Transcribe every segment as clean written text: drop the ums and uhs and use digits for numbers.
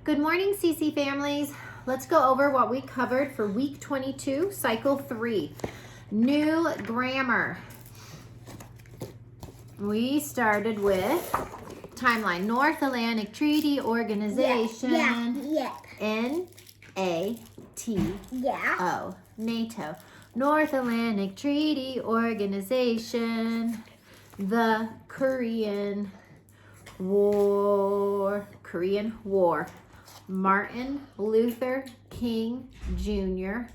Good morning, CC families. Let's go over what we covered for week 22, cycle 3. New grammar. We started with timeline. North Atlantic Treaty Organization. N-A-T-O. NATO. North Atlantic Treaty Organization. The Korean War. Martin Luther King Jr.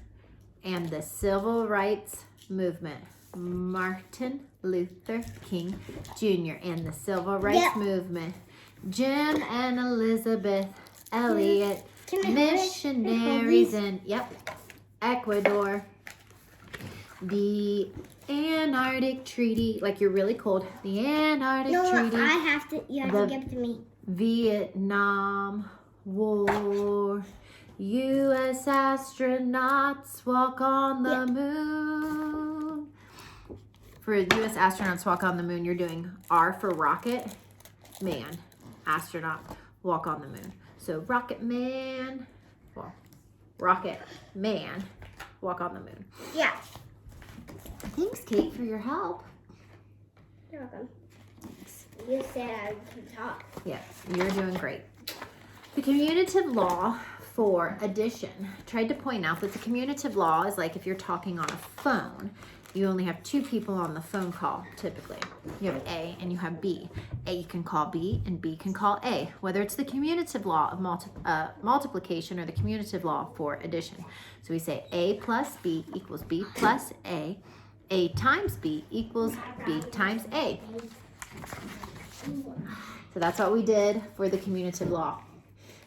and the Civil Rights Movement. Martin Luther King Jr. and the Civil Rights Movement. Jim and Elizabeth Elliot, missionaries in Ecuador. The Antarctic Treaty, like you're really cold. The Antarctic Treaty. No, you have to give it to me. Vietnam War. U.S. astronauts walk on the moon. For U.S. astronauts walk on the moon, you're doing R for rocket, man, astronaut, walk on the moon. So rocket man, walk on the moon. Yeah. Thanks, Kate, for your help. You're welcome. You said I could talk. Yeah, you're doing great. The commutative law for addition. Tried to point out that the commutative law is like if you're talking on a phone, you only have two people on the phone call, typically. You have A and you have B. A can call B and B can call A, whether it's the commutative law of multiplication or the commutative law for addition. So we say A plus B equals B plus A. A times B equals B times A. So that's what we did for the commutative law.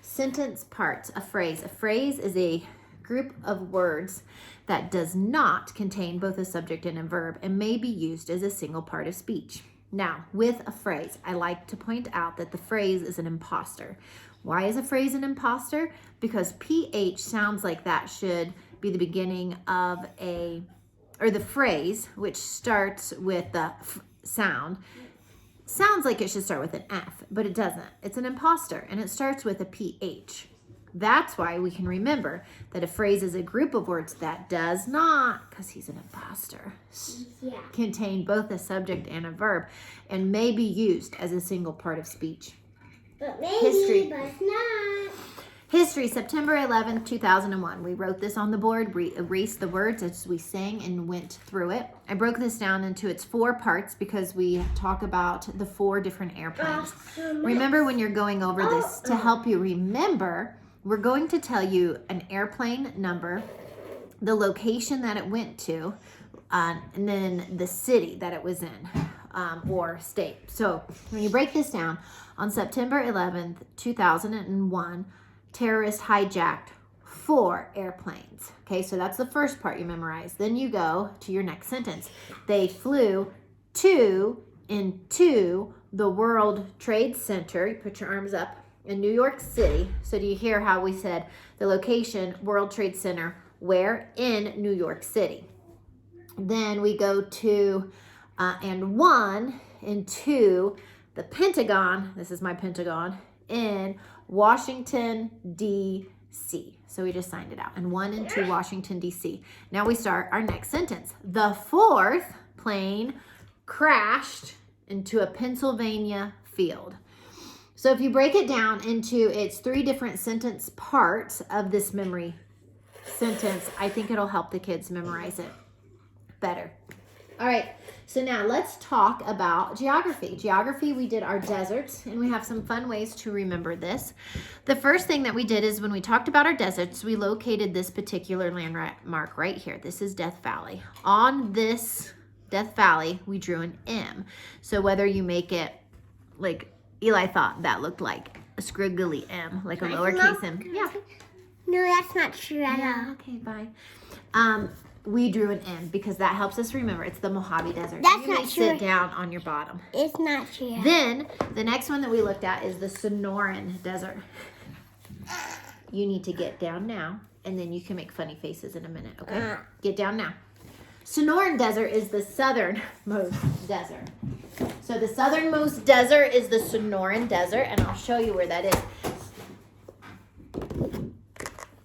Sentence parts, a phrase. A phrase is a group of words that does not contain both a subject and a verb and may be used as a single part of speech. Now, with a phrase, I like to point out that the phrase is an imposter. Why is a phrase an imposter? Because PH sounds like that should be the beginning of the phrase, which starts with the sound, sounds like it should start with an F, but it doesn't. It's an imposter, and it starts with a PH. That's why we can remember that a phrase is a group of words that does not, because he's an imposter, contain both a subject and a verb, and may be used as a single part of speech. But maybe, but it's not. History, September 11th, 2001. We wrote this on the board, erased the words as we sang and went through it. I broke this down into its 4 parts because we talk about the 4 different airplanes. Remember when you're going over this, to help you remember, we're going to tell you an airplane number, the location that it went to, and then the city that it was in, or state. So when you break this down, on September 11th, 2001, terrorists hijacked 4 airplanes. Okay, so that's the first part you memorize. Then you go to your next sentence. They flew into the World Trade Center. You put your arms up, in New York City. So do you hear how we said the location, World Trade Center, where? In New York City. Then we go to and 1 into the Pentagon. This is my Pentagon in Washington, D.C. So we just signed it out. And 1 and 2, Washington, D.C. Now we start our next sentence. The 4th plane crashed into a Pennsylvania field. So if you break it down into its 3 different sentence parts of this memory sentence, I think it'll help the kids memorize it better. All right. So now let's talk about geography. Geography, we did our deserts, and we have some fun ways to remember this. The first thing that we did is when we talked about our deserts, we located this particular landmark right here. This is Death Valley. On this Death Valley, we drew an M. So whether you make it like Eli thought that looked like a squiggly M, like a lowercase m. Yeah. No, that's not true at all. Yeah, okay, bye. We drew an M because that helps us remember. It's the Mojave Desert. That's you not may true. sit down on your bottom. It's not true. Then the next one that we looked at is the Sonoran Desert. You need to get down now, and then you can make funny faces in a minute, okay? Get down now. Sonoran Desert is the southernmost desert. So the southernmost desert is the Sonoran Desert, and I'll show you where that is.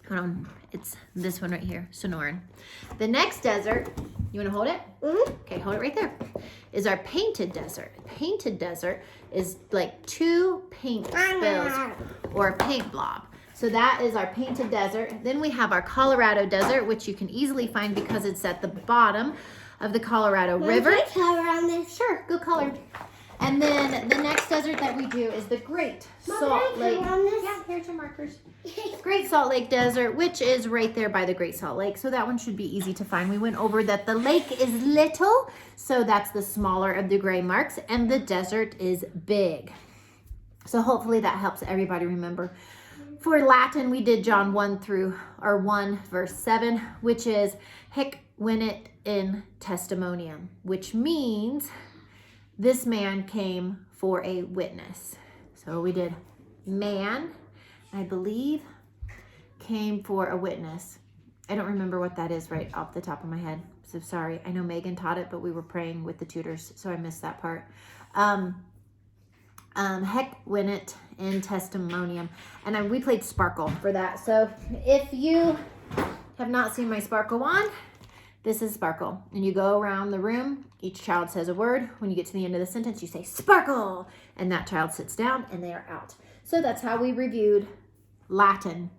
Hold on. It's this one right here, Sonoran. The next desert, you want to hold it? Mm-hmm. Okay, hold it right there. Is our painted desert. Painted desert is like 2 paint spills or a paint blob. So that is our painted desert. Then we have our Colorado desert, which you can easily find because it's at the bottom of the Colorado River. Can I color on this? Sure, good color. And then the next desert that we do is the Great Salt Lake. Yeah, here's your markers. Great Salt Lake Desert, which is right there by the Great Salt Lake. So that one should be easy to find. We went over that the lake is little, so that's the smaller of the gray marks, and the desert is big. So hopefully that helps everybody remember. For Latin, we did John 1 verse 7, which is hic venit in testimonium, which means this man came for a witness. So we did man, I believe, came for a witness. I don't remember what that is right off the top of my head. So sorry. I know Megan taught it, but we were praying with the tutors, so I missed that part. Hic venit in testimonium. And we played Sparkle for that. So if you have not seen my Sparkle wand, this is Sparkle. And you go around the room. Each child says a word. When you get to the end of the sentence, you say Sparkle. And that child sits down and they are out. So that's how we reviewed Latin.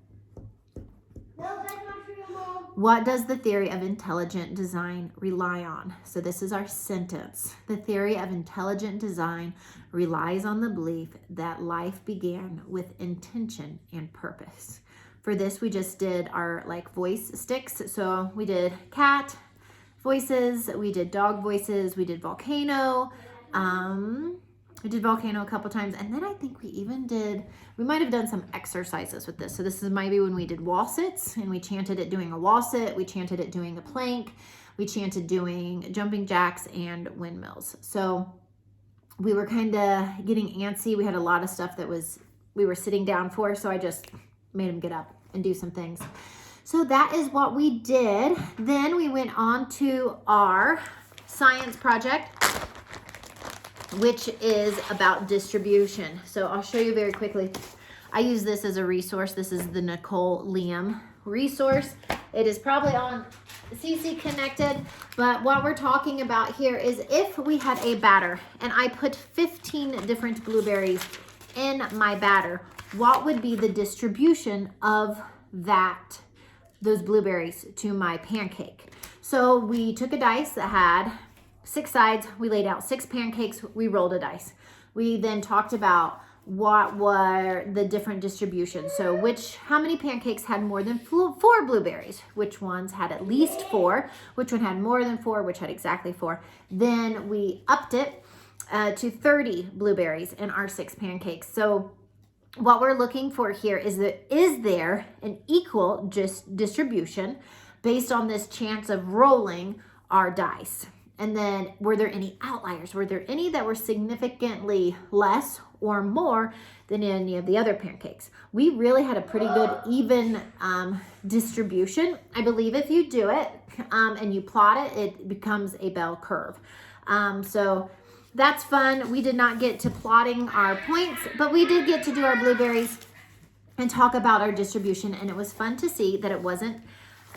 No, that's not true, Mom. What does the theory of intelligent design rely on? So this is our sentence. The theory of intelligent design relies on the belief that life began with intention and purpose. For this, we just did our voice sticks. So we did cat voices, we did dog voices, we did volcano. We did volcano a couple times, and then I think we might have done some exercises with this. So this is maybe when we did wall sits, and we chanted it doing a wall sit, we chanted it doing a plank, we chanted doing jumping jacks and windmills. So we were kind of getting antsy. We had a lot of stuff that we were sitting down for, so I just made them get up and do some things. So that is what we did. Then we went on to our science project, which is about distribution. So I'll show you very quickly. I use this as a resource. This is the Nicole Liam resource. It is probably on CC Connected, but what we're talking about here is if we had a batter and I put 15 different blueberries in my batter, what would be the distribution of those blueberries to my pancake? So we took a dice that had 6 sides. We laid out 6 pancakes. We rolled a dice. We then talked about what were the different distributions. So how many pancakes had more than 4 blueberries? Which ones had at least 4? Which one had more than 4? Which had exactly 4? Then we upped it to 30 blueberries in our 6 pancakes. So what we're looking for here is there an equal distribution based on this chance of rolling our dice? And then were there any outliers? Were there any that were significantly less or more than any of the other pancakes? We really had a pretty good even distribution. I believe if you do it and you plot it, it becomes a bell curve. So that's fun. We did not get to plotting our points, but we did get to do our blueberries and talk about our distribution. And it was fun to see that it wasn't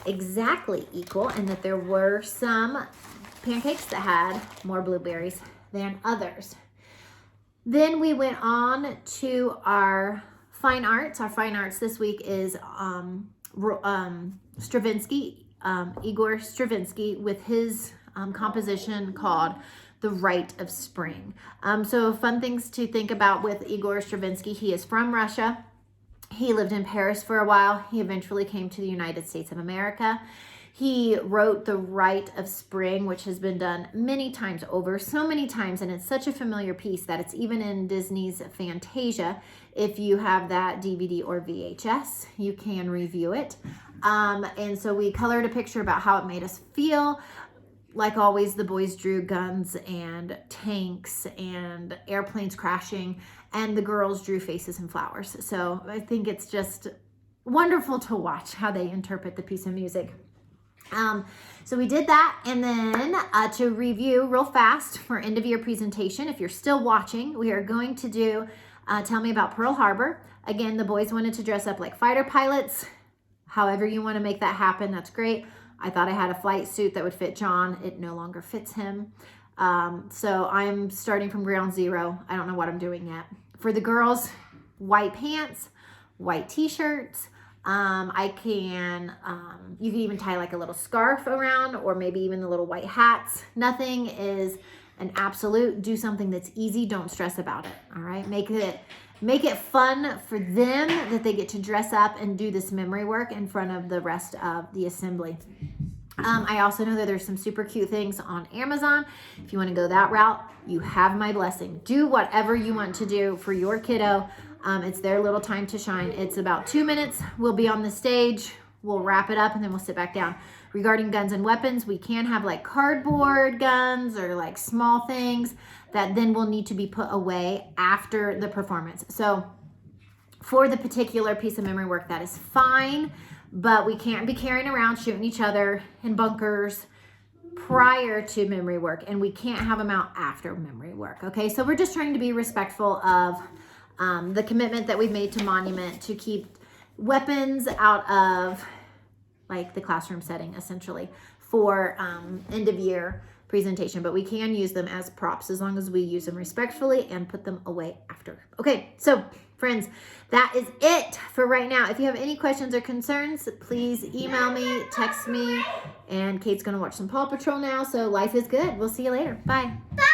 exactly equal and that there were some pancakes that had more blueberries than others. Then we went on to our fine arts. Our fine arts this week is Stravinsky, Igor Stravinsky, with his composition called The Rite of Spring. So fun things to think about with Igor Stravinsky. He is from Russia. He lived in Paris for a while. He eventually came to the United States of America. He wrote The Rite of Spring, which has been done many times over, so many times, and it's such a familiar piece that it's even in Disney's Fantasia. If you have that DVD or VHS, you can review it. And so we colored a picture about how it made us feel. Like always, the boys drew guns and tanks and airplanes crashing, and the girls drew faces and flowers. So I think it's just wonderful to watch how they interpret the piece of music. So we did that, and then to review real fast for end of year presentation, if you're still watching, we are going to do Tell Me About Pearl Harbor. Again, the boys wanted to dress up like fighter pilots. However you want to make that happen, that's great. I thought I had a flight suit that would fit John. It no longer fits him. So I'm starting from ground zero. I don't know what I'm doing yet. For the girls, white pants, white t-shirts. You can even tie like a little scarf around, or maybe even the little white hats. Nothing is an absolute. Do something that's easy. Don't stress about it. All right. Make it fun for them, that they get to dress up and do this memory work in front of the rest of the assembly. I also know that there's some super cute things on Amazon. If you want to go that route, you have my blessing. Do whatever you want to do for your kiddo. It's their little time to shine. It's about 2 minutes. We'll be on the stage. We'll wrap it up and then we'll sit back down. Regarding guns and weapons, we can have like cardboard guns or like small things that then will need to be put away after the performance. So for the particular piece of memory work, that is fine, but we can't be carrying around shooting each other in bunkers prior to memory work, and we can't have them out after memory work. Okay, so we're just trying to be respectful of the commitment that we've made to Monument to keep weapons out of like the classroom setting, essentially, for end of year presentation, but we can use them as props as long as we use them respectfully and put them away after. Okay, so friends, that is it for right now. If you have any questions or concerns, please email me, text me, and Kate's gonna watch some Paw Patrol now, so life is good. We'll see you later. Bye. Bye.